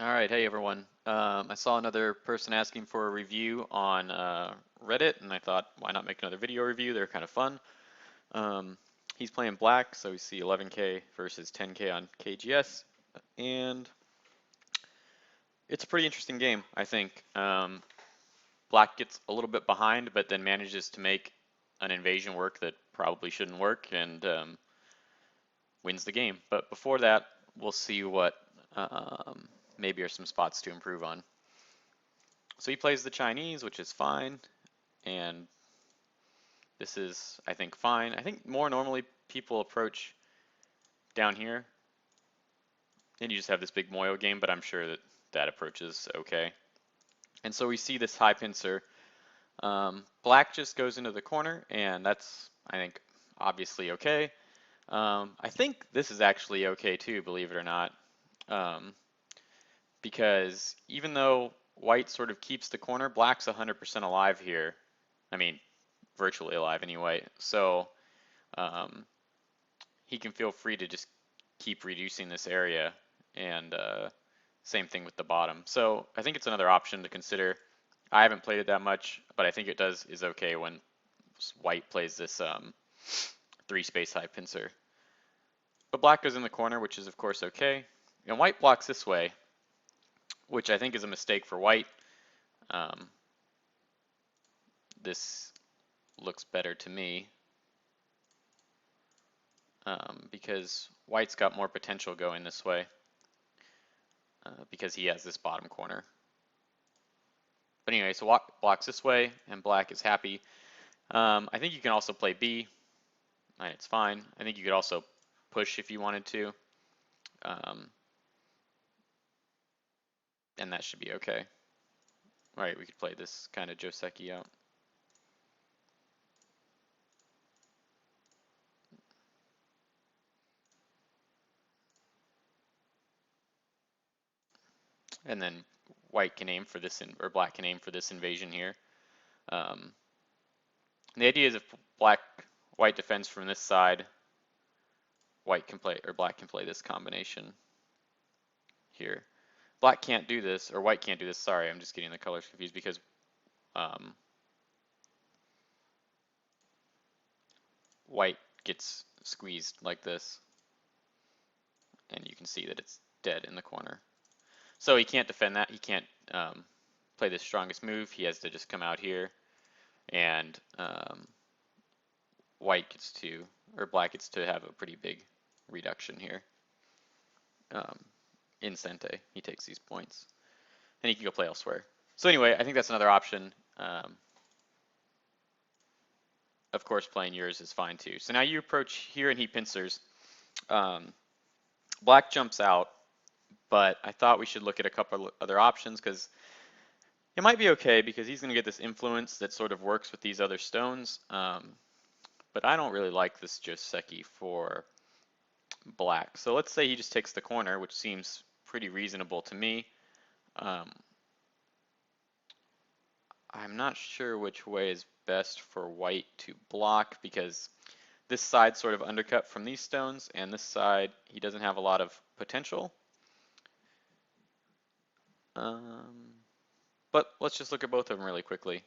All right, hey everyone. I saw another person asking for a review on Reddit, and I thought, why not make another video review? They're kind of fun. Um, he's playing black, so we see 11K versus 10K on KGS, and it's a pretty interesting game, I think. Black gets a little bit behind, but then manages to make an invasion work that probably shouldn't work, and wins the game. But before that, we'll see what maybe are some spots to improve on. So he plays the Chinese, which is fine, and this is, I think, fine. I think more normally people approach down here, and you just have this big Moyo game, but I'm sure that that approach is okay. And so we see this high pincer. Black just goes into the corner, and that's, I think, obviously okay. I think this is actually okay too, believe it or not, um, because even though white sort of keeps the corner, black's 100% alive here. I mean, virtually alive anyway. So um, he can feel free to just keep reducing this area, and same thing with the bottom. So I think it's another option to consider. I haven't played it that much, but I think it is okay when white plays this 3-space high pincer. But black goes in the corner, which is of course okay. And white blocks this way, which I think is a mistake for white. Um, this looks better to me because white's got more potential going this way because he has this bottom corner. But anyway, so blocks this way, and black is happy. I think you can also play B, and it's fine. I think you could also push if you wanted to, and that should be okay. All right, we could play this kind of Joseki out. And then white can aim for this, or black can aim for this invasion here. The idea is if white defends from this side, white can play, or black can play this combination here. Black can't do this, or white can't do this. Sorry, I'm just getting the colors confused because white gets squeezed like this, and you can see that it's dead in the corner. So he can't defend that. He can't play the strongest move. He has to just come out here, and white gets to, or black gets to have a pretty big reduction here. In Sente, he takes these points, and he can go play elsewhere. So anyway, I think that's another option. Of course, playing yours is fine too. So now you approach here and he pincers. Black jumps out, but I thought we should look at a couple of other options because it might be okay because he's going to get this influence that sort of works with these other stones. But I don't really like this Joseki for black. So let's say he just takes the corner, which seems pretty reasonable to me. I'm not sure which way is best for white to block because this side sort of undercut from these stones, and this side he doesn't have a lot of potential. But let's just look at both of them really quickly,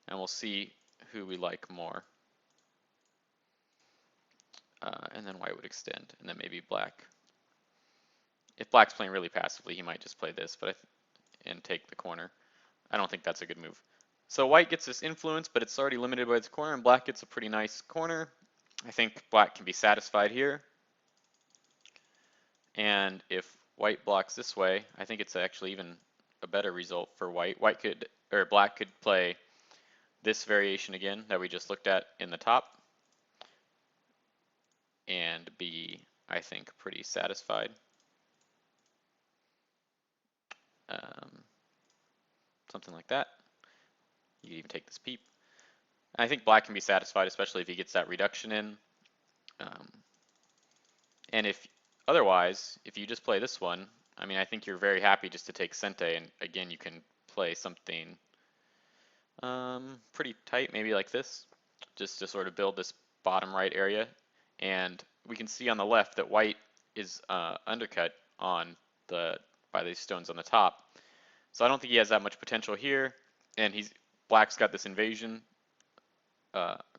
and we'll see who we like more. And then white would extend, and then maybe black. If black's playing really passively, he might just play this, and take the corner. I don't think that's a good move. So white gets this influence, but it's already limited by its corner, and black gets a pretty nice corner. I think black can be satisfied here. And if white blocks this way, I think it's actually even a better result for white. Black could play this variation again that we just looked at in the top and be, I think, pretty satisfied. Something like that. You can even take this peep. And I think black can be satisfied, especially if he gets that reduction in. And if otherwise, if you just play this one, I mean, I think you're very happy just to take Sente, and again, you can play something pretty tight, maybe like this, just to sort of build this bottom right area. And we can see on the left that white is undercut on the by these stones on the top. So I don't think he has that much potential here, and Black's got this invasion.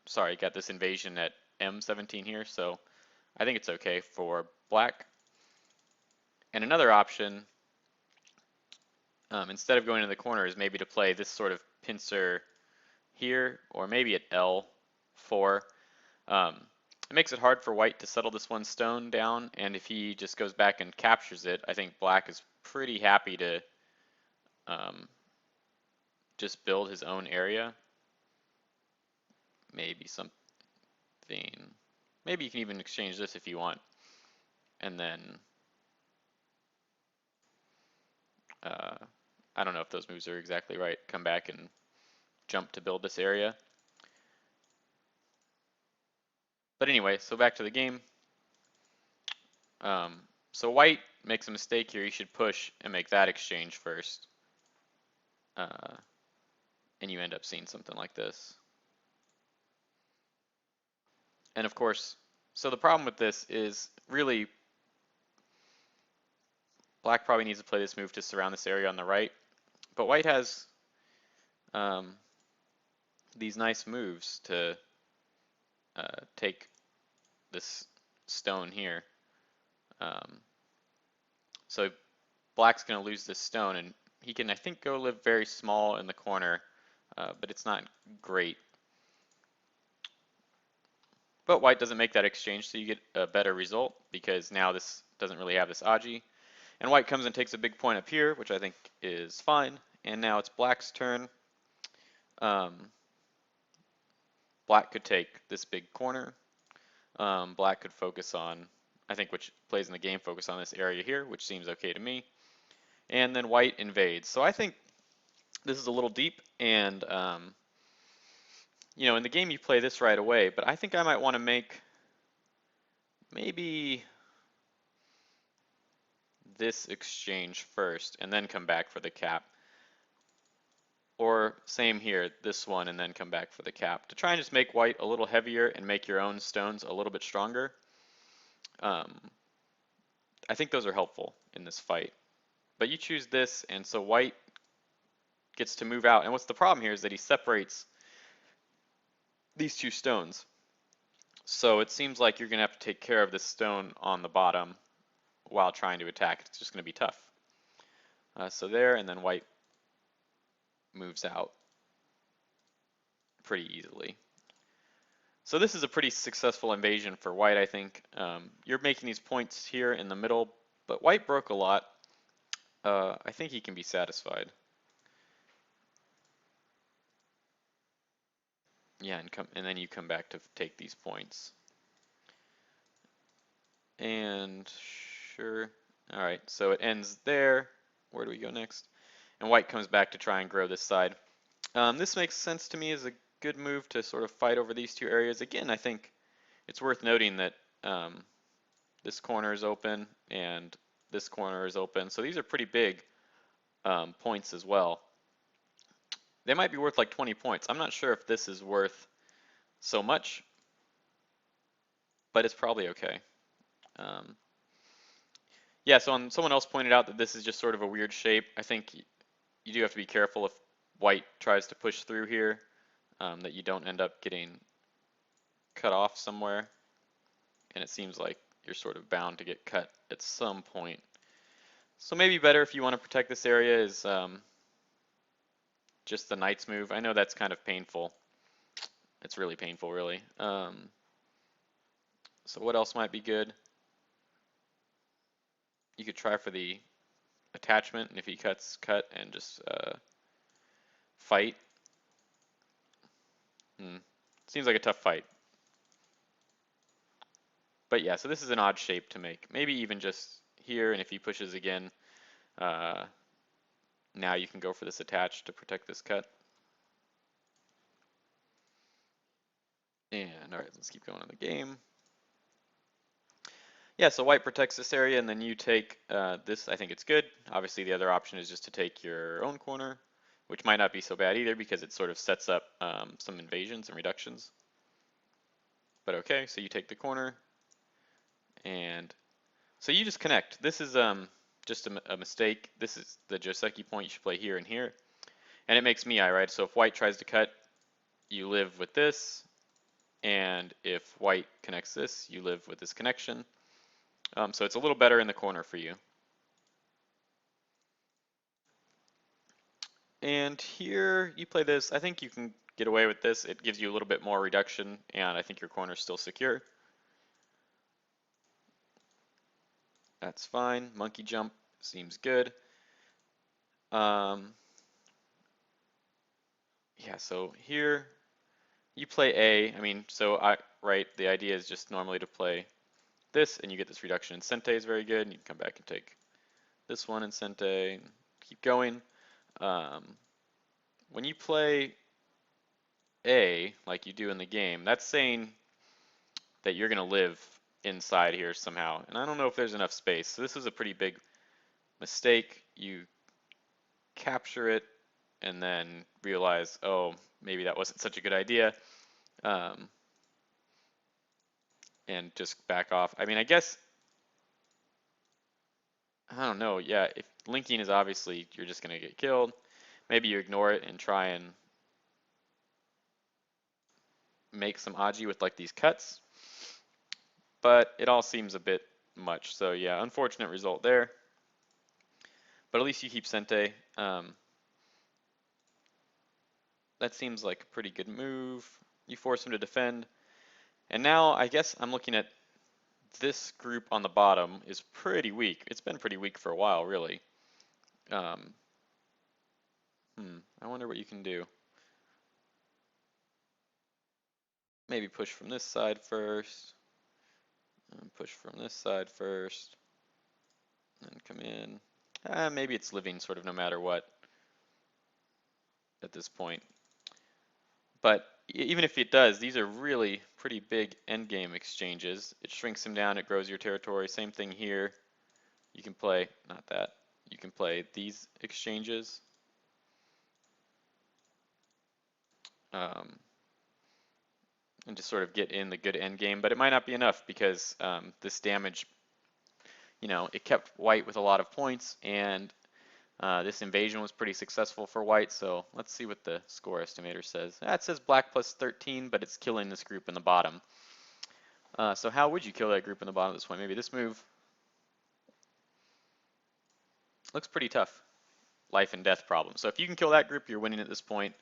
Sorry, got this invasion at M17 here, so I think it's okay for Black. And another option, instead of going to the corner, is maybe to play this sort of pincer here, or maybe at L4. It makes it hard for White to settle this one stone down, and if he just goes back and captures it, I think Black is pretty happy to just build his own area. Maybe something, maybe you can even exchange this if you want, and then I don't know if those moves are exactly right. Come back and jump to build this area. But anyway, so back to the game. So White makes a mistake here. He should push and make that exchange first. And you end up seeing something like this. And of course, so the problem with this is really Black probably needs to play this move to surround this area on the right. But White has these nice moves to take this stone here. So Black's going to lose this stone, and he can, I think, go live very small in the corner, but it's not great. But White doesn't make that exchange, so you get a better result, because now this doesn't really have this Aji. And White comes and takes a big point up here, which I think is fine. And now it's Black's turn. Black could take this big corner. Black could focus on, I think, which plays in the game, focus on this area here, which seems okay to me. And then White invades. So I think this is a little deep, and you know, in the game you play this right away, but I think I might want to make maybe this exchange first and then come back for the cap. Or same here, this one, and then come back for the cap, to try and just make White a little heavier and make your own stones a little bit stronger. I think those are helpful in this fight. But you choose this, and so White gets to move out. And what's the problem here is that he separates these two stones. So it seems like you're going to have to take care of this stone on the bottom while trying to attack. It's just going to be tough. So there, and then White moves out pretty easily. So this is a pretty successful invasion for White, I think. You're making these points here in the middle, but White broke a lot. I think he can be satisfied. Yeah, and then you come back to take these points. And sure. All right, so it ends there. Where do we go next? And White comes back to try and grow this side. This makes sense to me as a good move to sort of fight over these two areas. Again, I think it's worth noting that this corner is open and this corner is open. So these are pretty big points as well. They might be worth like 20 points. I'm not sure if this is worth so much, but it's probably okay. Yeah, so someone else pointed out that this is just sort of a weird shape. I think you do have to be careful if White tries to push through here, that you don't end up getting cut off somewhere. And it seems like you're sort of bound to get cut at some point. So maybe better if you want to protect this area is just the knight's move. I know that's kind of painful. It's really painful, really. So what else might be good? You could try for the attachment, and if he cuts, cut and just fight. Seems like a tough fight. But yeah, so this is an odd shape to make. Maybe even just here, and if he pushes again, now you can go for this attach to protect this cut. And all right, let's keep going in the game. Yeah, so White protects this area, and then you take this. I think it's good. Obviously, the other option is just to take your own corner, which might not be so bad either because it sort of sets up some invasions and reductions. But okay, so you take the corner, and so you just connect. This is just a mistake. This is the Joseki point. You should play here and here. And it makes me eye, right? So if white tries to cut, you live with this. And if white connects this, you live with this connection. So it's a little better in the corner for you. And here you play this. I think you can get away with this. It gives you a little bit more reduction, and I think your corner's still secure. That's fine. Monkey jump seems good. Yeah, so here you play A. I mean, right, the idea is just normally to play this, and you get this reduction in Sente is very good, and you can come back and take this one in Sente, and keep going. When you play A, like you do in the game, that's saying that you're going to live inside here somehow, and I don't know if there's enough space. So this is a pretty big mistake. You capture it and then realize, oh, maybe that wasn't such a good idea, and just back off. I mean, I guess, I don't know, yeah, if linking is obviously, you're just going to get killed. Maybe you ignore it and try and make some Aji with like these cuts, but it all seems a bit much. So yeah, unfortunate result there. But at least you keep Sente. That seems like a pretty good move. You force him to defend. And now I guess I'm looking at this group on the bottom is pretty weak. It's been pretty weak for a while, really. I wonder what you can do. Maybe push from this side first. And push from this side first. And come in. Maybe it's living sort of no matter what at this point. But even if it does, these are really pretty big endgame exchanges. It shrinks him down, it grows your territory. Same thing here. You can play, not that, you can play these exchanges. And just sort of get in the good endgame, but it might not be enough because this damage, it kept white with a lot of points, and this invasion was pretty successful for white, so let's see what the score estimator says. It says black plus 13, but it's killing this group in the bottom. So how would you kill that group in the bottom at this point? Maybe this move. Looks pretty tough. Life and death problem. So if you can kill that group, you're winning at this point.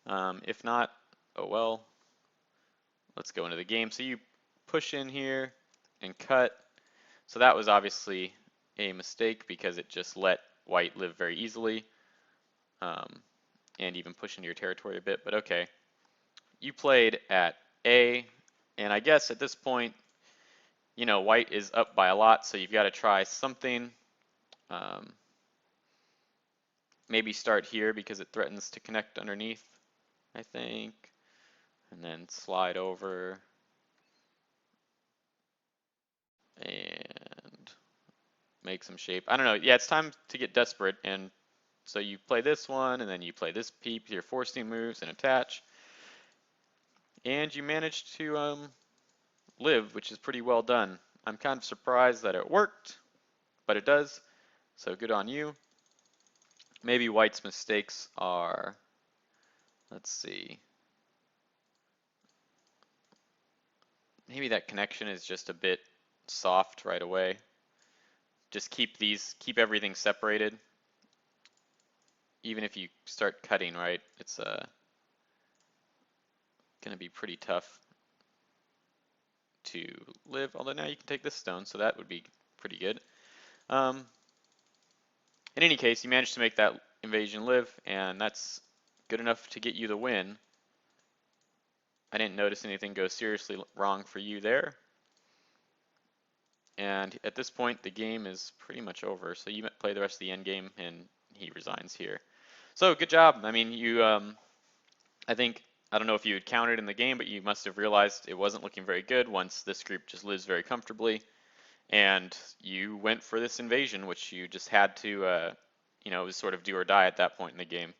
If not, oh well. Let's go into the game. So you push in here and cut. So that was obviously a mistake because it just let white live very easily, and even push into your territory a bit, but okay. You played at A, and I guess at this point, white is up by a lot, so you've got to try something. Maybe start here because it threatens to connect underneath, I think, and then slide over and make some shape. I don't know. Yeah, it's time to get desperate, and so you play this one, and then you play this peep, your forcing moves, and attach. And you manage to live, which is pretty well done. I'm kind of surprised that it worked, but it does, so good on you. Maybe white's mistakes are, let's see, maybe that connection is just a bit soft right away. Just keep everything separated. Even if you start cutting, right, it's going to be pretty tough to live, although now you can take this stone, so that would be pretty good. In any case, you managed to make that invasion live, and that's good enough to get you the win. I didn't notice anything go seriously wrong for you there. And at this point, the game is pretty much over, so you play the rest of the end game, and he resigns here. So good job. I mean, you, I think, I don't know if you had counted in the game, but you must have realized it wasn't looking very good once this group just lives very comfortably. And you went for this invasion, which you just had to, it was sort of do or die at that point in the game.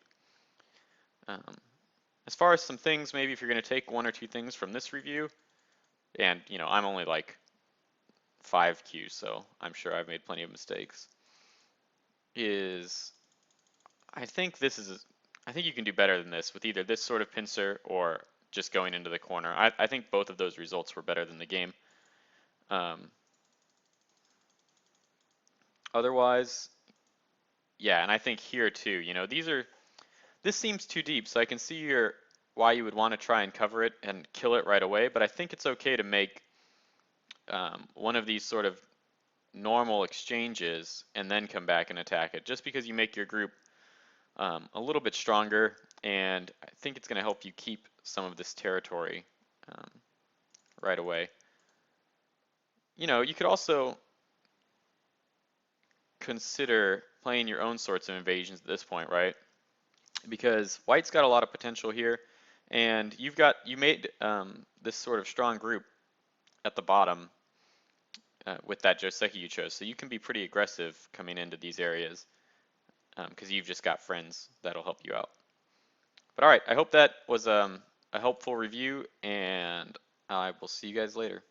As far as some things, maybe if you're going to take one or two things from this review, and, I'm only like 5 Qs, so I'm sure I've made plenty of mistakes. is, I think I think you can do better than this with either this sort of pincer or just going into the corner. I think both of those results were better than the game. Um, Otherwise, yeah, and I think here too, this seems too deep, so I can see why you would want to try and cover it and kill it right away, but I think it's okay to make one of these sort of normal exchanges and then come back and attack it, just because you make your group a little bit stronger, and I think it's going to help you keep some of this territory um, right away. You could also consider playing your own sorts of invasions at this point, right? Because white's got a lot of potential here, and you made this sort of strong group at the bottom with that Joseki you chose, so you can be pretty aggressive coming into these areas because you've just got friends that'll help you out. But all right, I hope that was a helpful review, and I will see you guys later.